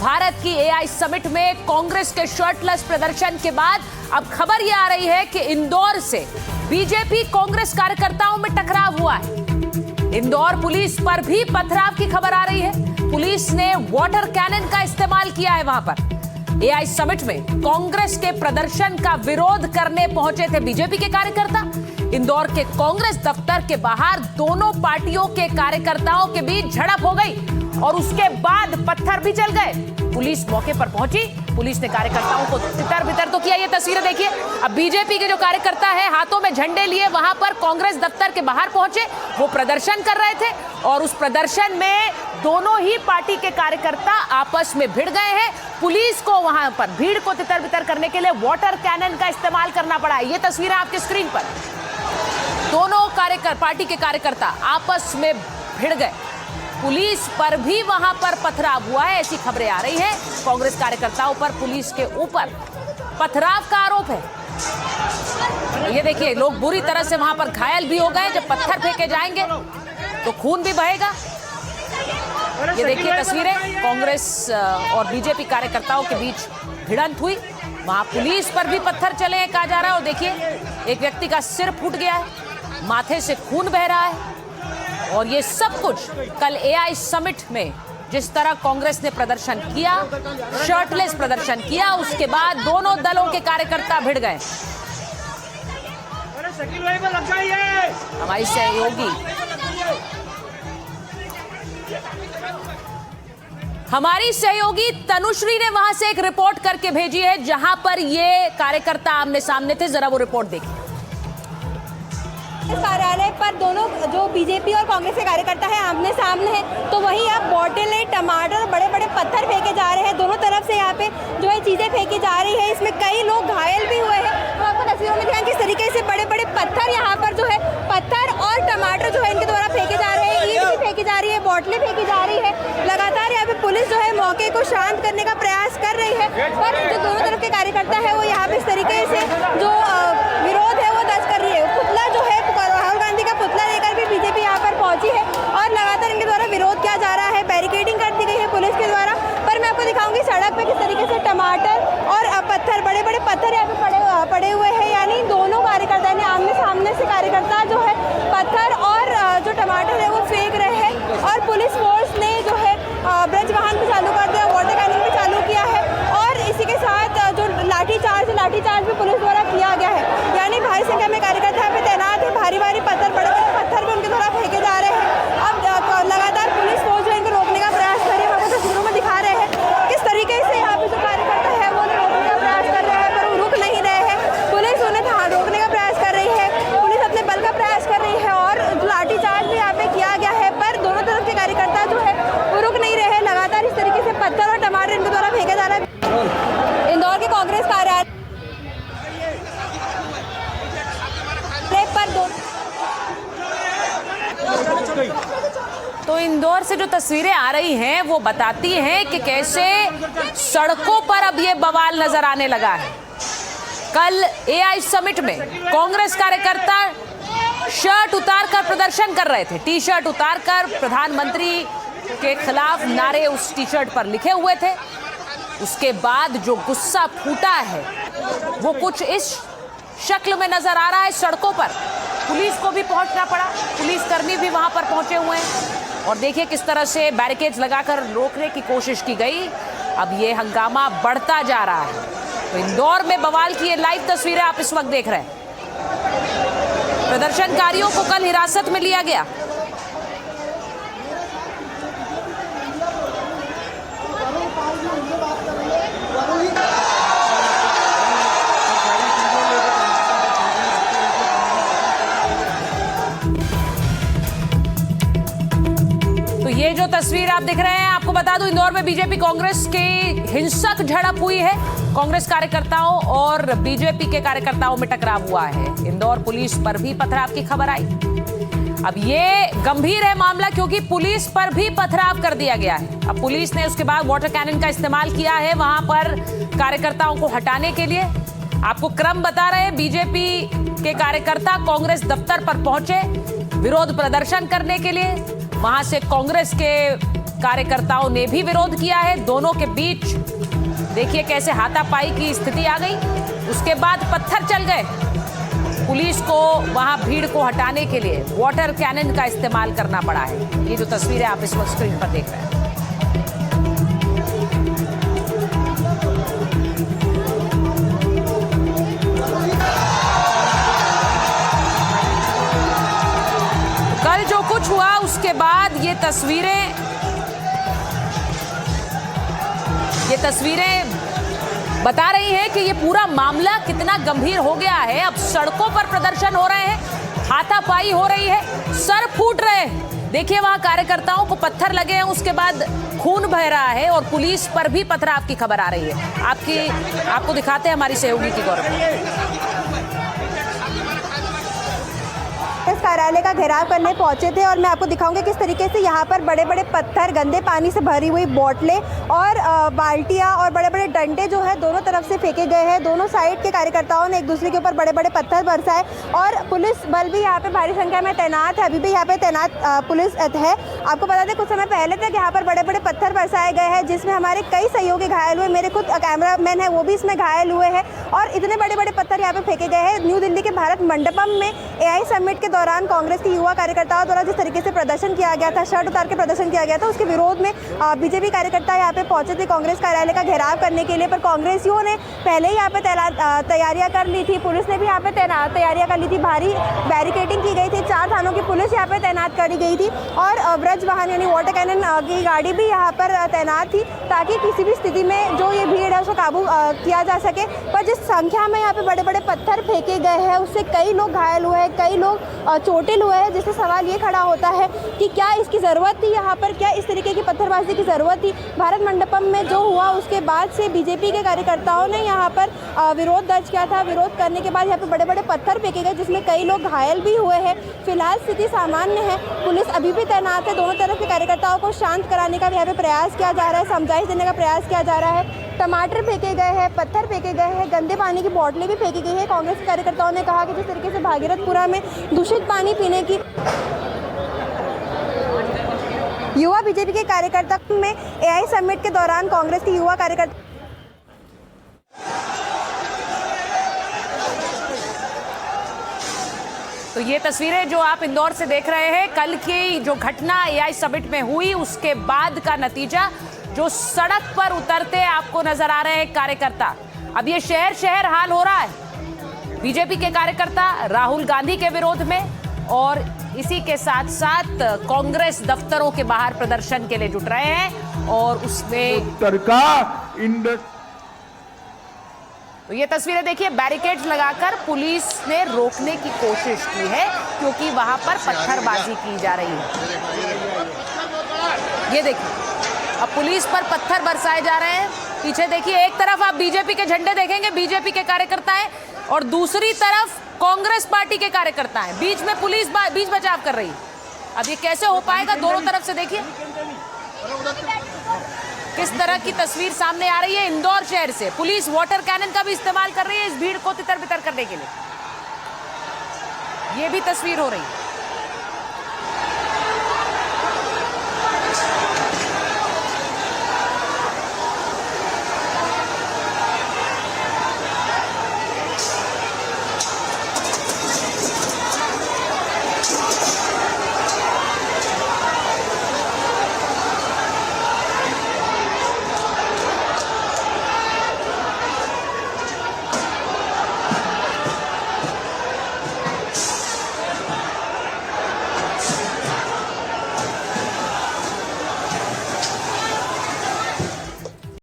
भारत की AI summit में कांग्रेस के शर्टलेस प्रदर्शन के बाद अब खबर यह आ रही है कि इंदौर से बीजेपी कांग्रेस कार्यकर्ताओं में टकराव हुआ है। इंदौर पुलिस पर भी पथराव की खबर आ रही है। पुलिस ने वाटर कैनन का इस्तेमाल किया है। वहां पर एआई समिट में कांग्रेस के प्रदर्शन का विरोध करने पहुंचे थे बीजेपी के कार्यकर्ता। इंदौर के कांग्रेस दफ्तर के बाहर दोनों पार्टियों के कार्यकर्ताओं के बीच झड़प हो गई और उसके बाद पत्थर भी चल गए। पुलिस मौके पर पहुंची। पुलिस ने कार्यकर्ताओं को तितर बितर तो किया। ये तस्वीरें देखिए। अब बीजेपी के जो कार्यकर्ता है हाथों में झंडे लिए वहां पर कांग्रेस दफ्तर के बाहर पहुंचे। वो प्रदर्शन कर रहे थे और उस प्रदर्शन में दोनों ही पार्टी के कार्यकर्ता आपस में भिड़ गए हैं। पुलिस को वहां पर भीड़ को तितर बितर करने के लिए वाटर कैनन का इस्तेमाल करना पड़ा है। ये तस्वीरें आपकी स्क्रीन पर। दोनों पार्टी के कार्यकर्ता आपस में भिड़ गए। पुलिस पर भी वहां पर पथराव हुआ है, ऐसी खबरें आ रही हैं। कांग्रेस कार्यकर्ताओं पर पुलिस के ऊपर पथराव का आरोप है। ये देखिए, लोग बुरी तरह से वहां पर घायल भी हो गए। जब पत्थर फेंके जाएंगे तो खून भी बहेगा। ये देखिए तस्वीरें। कांग्रेस और बीजेपी कार्यकर्ताओं के बीच भिड़ंत हुई। वहां पुलिस पर भी पत्थर चले हैं कहा जा रहा है। और देखिए, एक व्यक्ति का सिर फूट गया है, माथे से खून बह रहा है। और ये सब कुछ कल एआई समिट में जिस तरह कांग्रेस ने प्रदर्शन किया, शर्टलेस प्रदर्शन किया, उसके बाद दोनों दलों के कार्यकर्ता भिड़ गए। हमारी सहयोगी तनुश्री ने वहां से एक रिपोर्ट करके भेजी है जहां पर ये कार्यकर्ता आमने सामने थे। जरा वो रिपोर्ट देखिए। कार्यालय पर दोनों जो बीजेपी और कांग्रेस के कार्यकर्ता है आमने सामने हैं, तो वहीं अब बॉटलें, टमाटर, बड़े बड़े पत्थर फेंके जा रहे हैं। दोनों तरफ से यहाँ पे जो है चीजें फेंकी जा रही है। इसमें कई लोग घायल भी हुए हैं। तो आपको तस्वीरों में दिखाएं किस तरीके से बड़े बड़े पत्थर यहाँ पर जो है पत्थर और टमाटर जो है इनके द्वारा फेंके जा रहे हैं। ईंट भी फेंकी जा रही है, बॉटलें फेंकी जा रही है। लगातार यहाँ पे पुलिस जो है मौके को शांत करने का प्रयास कर रही है, पर जो दोनों तरफ के कार्यकर्ता है वो यहाँ पे इस तरीके से जो विरोध है वो दर्ज कर रही है। पुतला जो है राहुल गांधी का पुतला लेकर भी बीजेपी यहाँ पर पहुंची है और लगातार इनके द्वारा विरोध किया जा रहा है। बैरिकेडिंग कर दी गई है पुलिस के द्वारा। पर मैं आपको दिखाऊंगी सड़क पे किस तरीके से टमाटर और पत्थर, बड़े बड़े पत्थर यहाँ पे पड़े हुए हैं। यानी दोनों कार्यकर्ता ने आमने सामने से कार्यकर्ता जो है पत्थर और जो टमाटर है वो फेंक रहे हैं। और पुलिस फोर्स ने जो है ब्रज वाहन भी चालू कर दिया, वाटर कैनिंग भी चालू किया है। और इसी के साथ जो लाठीचार्ज भी पुलिस द्वारा किया गया है। यानी भारी संख्या में कार्यकर्ता यहाँ पे तैनात है। भारी पत्थर, बड़े बड़े पत्थर भी उनके द्वारा फेंके जा रहे हैं। अब लगातार पुलिस फोर्स जो इनको रोकने का प्रयास कर रही है। आपको तस्वीरों में दिखा रहे हैं किस तरीके से यहाँ पे जो कार्यकर्ता है वो रोकने का प्रयास कर रहे हैं, पर वो रुक नहीं रहे हैं। पुलिस उन्हें रोकने का प्रयास कर रही है। पुलिस अपने बल का प्रयास कर रही है और लाठीचार्ज भी यहाँ पे किया गया है, पर दोनों तरफ के कार्यकर्ता जो है वो रुक नहीं रहे हैं। लगातार इस तरीके से पत्थर और टमाटर इनके द्वारा फेंके जा रहा है। इंदौर के कांग्रेस कार्यालय पर तो इंदौर से जो तस्वीरें आ रही हैं वो बताती हैं कि कैसे सड़कों पर अब ये बवाल नजर आने लगा है। कल एआई समिट में कांग्रेस कार्यकर्ता शर्ट उतारकर प्रदर्शन कर रहे थे। टी शर्ट उतारकर प्रधानमंत्री के खिलाफ नारे उस टी शर्ट पर लिखे हुए थे। उसके बाद जो गुस्सा फूटा है वो कुछ इस शक्ल में नजर आ रहा है। सड़कों पर पुलिस को भी पहुंचना पड़ा। पुलिसकर्मी भी वहां पर पहुंचे हुए हैं और देखिए किस तरह से बैरिकेड्स लगाकर रोकने की कोशिश की गई। अब ये हंगामा बढ़ता जा रहा है। तो इंदौर में बवाल की ये लाइव तस्वीरें आप इस वक्त देख रहे हैं। प्रदर्शनकारियों को कल हिरासत में लिया गया। ये जो तस्वीर आप दिख रहे हैं, आपको बता दूं इंदौर में बीजेपी कांग्रेस के हिंसक झड़प हुई है। कांग्रेस कार्यकर्ताओं और बीजेपी के कार्यकर्ताओं में टकराव हुआ है। इंदौर पुलिस पर भी पथराव की खबर आई। अब ये गंभीर है मामला क्योंकि पुलिस पर भी पथराव कर दिया गया है। अब पुलिस ने उसके बाद वाटर कैनन का इस्तेमाल किया है वहां पर कार्यकर्ताओं को हटाने के लिए। आपको क्रम बता रहे हैं। बीजेपी के कार्यकर्ता कांग्रेस दफ्तर पर पहुंचे विरोध प्रदर्शन करने के लिए। वहां से कांग्रेस के कार्यकर्ताओं ने भी विरोध किया है। दोनों के बीच देखिए कैसे हाथापाई की स्थिति आ गई। उसके बाद पत्थर चल गए। पुलिस को वहां भीड़ को हटाने के लिए वाटर कैनन का इस्तेमाल करना पड़ा है। ये जो तस्वीरें आप इस वक्त स्क्रीन पर देख रहे हैं। कल जो कुछ हुआ उसके बाद ये तस्वीरें बता रही हैं कि ये पूरा मामला कितना गंभीर हो गया है। अब सड़कों पर प्रदर्शन हो रहे हैं, हाथापाई हो रही है, सर फूट रहे हैं। देखिए वहां कार्यकर्ताओं को पत्थर लगे हैं, उसके बाद खून बह रहा है और पुलिस पर भी पथराव की खबर आ रही है। आपको दिखाते हैं हमारी सहयोगी की गौरव। इस कार्यालय का घेराव करने पहुंचे थे और मैं आपको दिखाऊंगी किस तरीके से यहाँ पर बड़े बड़े पत्थर, गंदे पानी से भरी हुई बोतलें और बाल्टियाँ और बड़े बड़े डंडे जो है दोनों तरफ से फेंके गए हैं। दोनों साइड के कार्यकर्ताओं ने एक दूसरे के ऊपर बड़े बड़े पत्थर बरसाए और पुलिस बल भी यहाँ पे भारी संख्या में तैनात है। अभी भी यहाँ पे तैनात पुलिस है। आपको बता दें कुछ समय पहले तक यहाँ पर बड़े बड़े पत्थर बरसाए गए हैं, जिसमें हमारे कई सहयोगी घायल हुए। मेरे खुद कैमरामैन है वो भी इसमें घायल हुए हैं और इतने बड़े बड़े पत्थर यहाँ पे फेंके गए हैं। न्यू दिल्ली के भारत मंडपम में AI समिट के दौरान कांग्रेस के युवा कार्यकर्ताओं द्वारा जिस तरीके से प्रदर्शन किया गया था, शर्ट उतार के प्रदर्शन किया गया था, उसके विरोध में बीजेपी कार्यकर्ता यहाँ पे पहुंचे थे कांग्रेस कार्यालय का घेराव करने के लिए। पर कांग्रेसियों ने पहले ही यहाँ पे तैयारियां कर ली थी। पुलिस ने भी यहाँ पे तैयारियां कर ली थी। भारी बैरिकेडिंग की गई थी। 4 थानों की पुलिस यहाँ पे तैनात करी गई थी और ब्रज वाहन यानी वाटर कैनन की गाड़ी भी यहाँ पर तैनात थी, ताकि किसी भी स्थिति में जो ये भीड़ है उसको काबू किया जा सके। पर जिस संख्या में यहाँ पे बड़े बड़े पत्थर फेंके गए हैं उससे कई लोग घायल हुए हैं, कई लोग चोटिल हुए हैं, जिससे सवाल ये खड़ा होता है कि क्या इसकी ज़रूरत थी यहाँ पर, क्या इस तरीके की पत्थरबाजी की ज़रूरत थी। भारत मंडपम में जो हुआ उसके बाद से बीजेपी के कार्यकर्ताओं ने यहाँ पर विरोध दर्ज किया था। विरोध करने के बाद यहाँ पर बड़े बड़े पत्थर फेंके गए, जिसमें कई लोग घायल भी हुए हैं। फिलहाल स्थिति सामान्य है। पुलिस अभी भी तैनात है। दोनों तरफ के कार्यकर्ताओं को शांत कराने का भी यहाँ पे प्रयास किया जा रहा है, समझाइश देने का प्रयास किया जा रहा है। टमाटर फेंके गए हैं, पत्थर फेंके गए हैं, गंदे पानी की बोतलें भी फेंकी गई है। कांग्रेस के कार्यकर्ताओं ने कहा कि जिस तरीके से भागीरथपुरा में दूषित पानी पीने की युवा बीजेपी के कार्यकर्ता में AI समिट के दौरान कांग्रेस के युवा कार्यकर्ता तो ये तस्वीरें जो आप इंदौर से देख रहे हैं, कल की जो घटना AI समिट में हुई उसके बाद का नतीजा, जो सड़क पर उतरते आपको नजर आ रहे हैं कार्यकर्ता। अब ये शहर शहर हाल हो रहा है बीजेपी के कार्यकर्ता राहुल गांधी के विरोध में, और इसी के साथ साथ कांग्रेस दफ्तरों के बाहर प्रदर्शन के लिए जुट रहे हैं और उसमें तो ये तस्वीरें देखिए, बैरिकेड्स लगाकर पुलिस ने रोकने की कोशिश की है क्योंकि वहां पर पत्थरबाजी की जा रही है। ये देखिए अब पुलिस पर पत्थर बरसाए जा रहे हैं। पीछे देखिए, एक तरफ आप बीजेपी के झंडे देखेंगे, बीजेपी के कार्यकर्ता हैं, और दूसरी तरफ कांग्रेस पार्टी के कार्यकर्ता हैं। बीच में पुलिस बीच बचाव कर रही है। अब ये कैसे हो पाएगा, दोनों तरफ से देखिए किस तरह की तस्वीर सामने आ रही है। इंदौर शहर से पुलिस वाटर कैनन का भी इस्तेमाल कर रही है इस भीड़ को तितर बितर करने के लिए। ये भी तस्वीर हो रही है।